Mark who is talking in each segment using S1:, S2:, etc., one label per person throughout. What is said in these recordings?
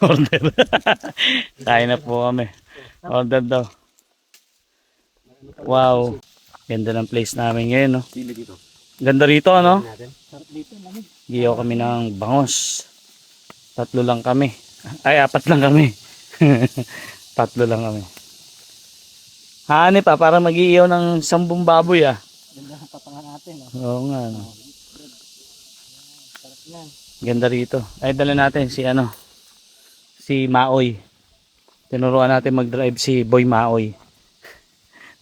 S1: Order. Kain na po kami. Order daw. Wow. Ganda ng place namin ngayon, no? Ganda rito, ano? Giyaw kami ng bangos. 3 lang kami. Ay, 4 lang kami. 3 lang kami. Hani pa, para mag-iiyaw ng 10 baboy, ah.
S2: Ganda ng patangan natin.
S1: Oo nga, no? Ganda rito. Ay, dala natin si ano, si Maoy. Tinuruan natin mag-drive si Boy Maoy.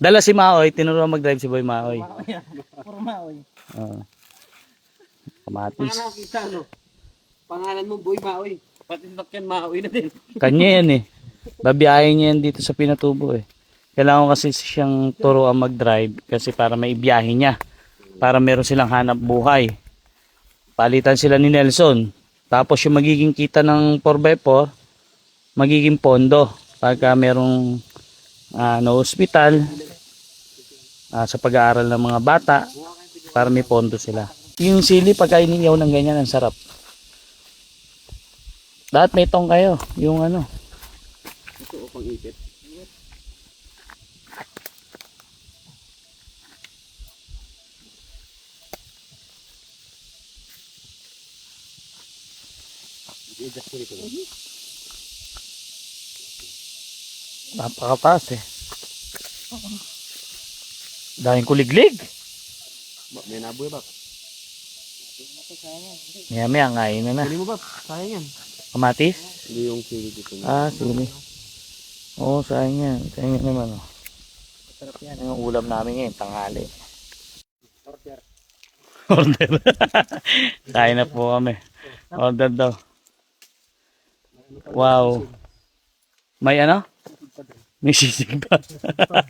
S1: Dala si Maoy, tinuruan mag-drive si Boy Maoy.
S2: Puro maoy.
S1: Oo. Kamatis.
S3: Paano kita, no? Pangalan mo, Boy Maoy. Pati sakyan Maoy na din.
S1: Kanya yan eh. Babiyahin niya yan dito sa Pinatubo eh. Kailangan kasi siyang turuan mag-drive kasi para may ibiyahe niya. Para meron silang hanap buhay. Palitan sila ni Nelson. Tapos yung magiging kita ng 4x4, magiging pondo. Pagka merong hospital, sa pag-aaral ng mga bata, para may pondo sila. Yung sili, pagka iniyaw ng ganyan, ang sarap. Dapat may tong kayo. Yung ano.
S3: Ito o pang-ipit. I-adjust ko rito.
S1: Napakapas eh. Daming kuliglig.
S3: May naboy ba?
S1: Maya maya, ngayon na na.
S3: Huli mo ba? Sayang yan.
S1: Kamatis?
S3: Hindi yung sili dito.
S1: Sili. Oo, sayang yan. Sayang yan naman. Oh.
S2: Sarap yan.
S1: Yung ulam namin ngayon, tanghali.
S2: Order.
S1: Order. Kain na po kami. Order daw. Wow. May ano? May sisig pa.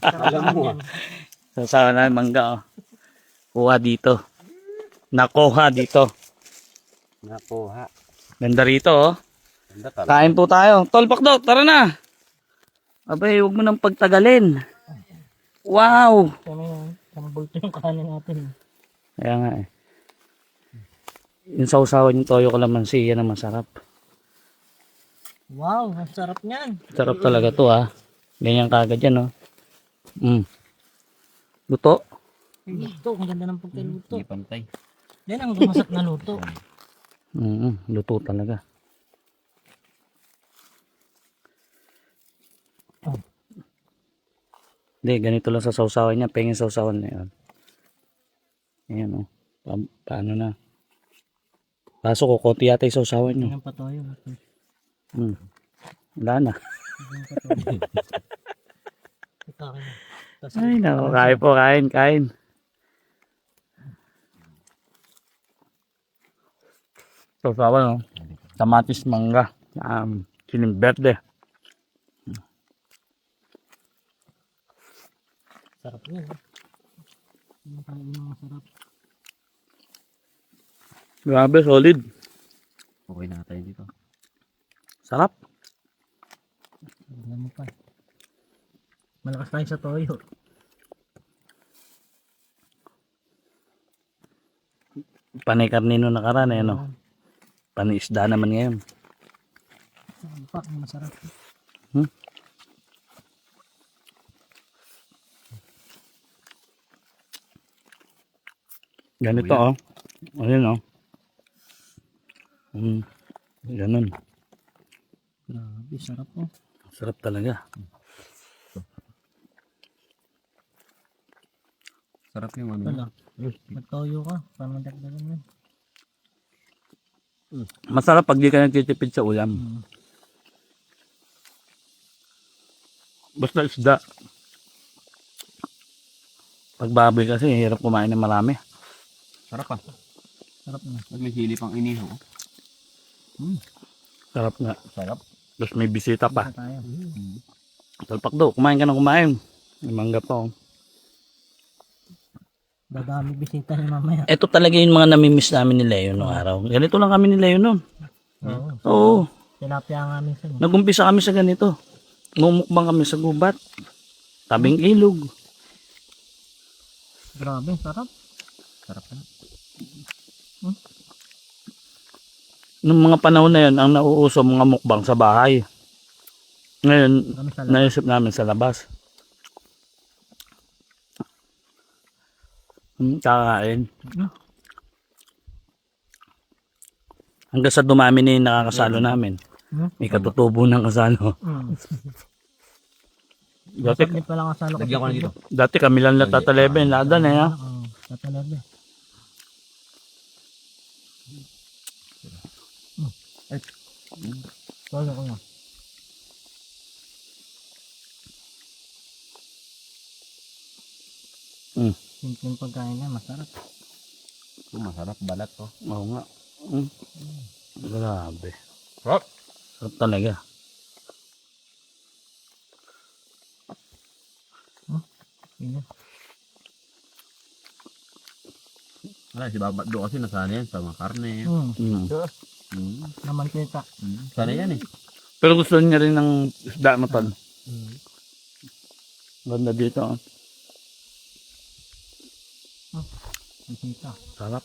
S3: Alam mo.
S1: Sasawa na mangga. Oh. Kuha dito. Nakuha dito.
S3: Nakuha.
S1: Ganda rito oh.
S3: Ganda talaga.
S1: Kain po tayo. Tolpak daw, tara na. Abay, huwag mo nang pagtagalin. Wow.
S2: Kami yung bulto yung kanin natin.
S1: Kaya nga eh. Yung sausawan yung toyo kalamansi, yan ang masarap.
S2: Wow, ang sarap niyan.
S1: Sarap talaga to ah. Ganyan kagad yan oh. Luto.
S2: Luto, ang ganda ng pagkaluto.
S3: Hindi pantay.
S2: Yan ang gumasak na luto.
S1: Luto talaga. Hindi, ganito lang sa sausawan niya. Pengin sausawan na yun. Ayan oh. Paano na. Kaso ko, konti yata yung sausawan nyo.
S2: Yan ang patoyo.
S1: Wala na.
S2: Ikakin na.
S1: Ay, naku. Kain po, kain. Sausawan oh. Kamatis, mangga. Siling berde.
S2: Sarap yan. Ang kain ng masarap.
S1: Grabe, solid.
S3: Okay na tayo dito.
S1: Sarap.
S2: Alam mo pa. Malakas tayo sa toyo.
S1: Panay karnino nakaraan eh, no? Panay isda naman ngayon.
S2: Pak, masarap.
S1: Ganito oh. Ayun oh. Ganun.
S2: Grabe, sarap po.
S1: Sarap talaga.
S3: Sarap yung ano.
S2: Wala. Magtoyo ka. Para madagdagan yun.
S1: Masarap pag di ka nagtitipid sa ulam. Basta isda. Pag baboy kasi, hirap kumain ng marami.
S3: Sarap ah.
S2: Sarap na.
S3: Pag may sili pang inihaw.
S1: Sarap nga.
S3: Sarap.
S1: Tapos may bisita pa.
S2: Isa tayo.
S1: Talpak daw, kumain ka na kumain. May mangga pa oh.
S2: Dadami bisita ni mamaya.
S1: Ito talaga yung mga namimiss namin ni Leo noong araw. Ganito lang kami ni Leo noon.
S2: Oo.
S1: Oo.
S2: Tilapia nga minsan.
S1: Nagumpisa kami sa ganito. Mumukbang kami sa gubat. Tabing ilog.
S2: Grabe, sarap.
S3: Sarap na.
S1: Nung mga panahon na yun, ang nauuso mga mukbang sa bahay. Ngayon,
S2: Kami sa labas.
S1: naisip namin sa labas. Kakain. Hanggang sa dumami na yung nakakasalo namin. May katutubo ng kasalo. Dati,
S2: Saglit pa lang ang salo ko.
S3: Lagyan ko na dito.
S1: dati kami lang natatalebe. Ladan eh ha.
S2: Tatalaga. Solo ko na. Simpleng pagkain na, masarap.
S3: Masarap balat to.
S1: Oo nga. Grabe.
S3: Sarap.
S1: Sarap talaga.
S2: Yun.
S3: Wala, si Babat do kasi nasana yan sa mga karne.
S2: Naman kita.
S3: Sana yan eh.
S1: Pero gusto niya rin ng isda na tol. Ganda dito.
S2: Ang kita.
S1: Sarap.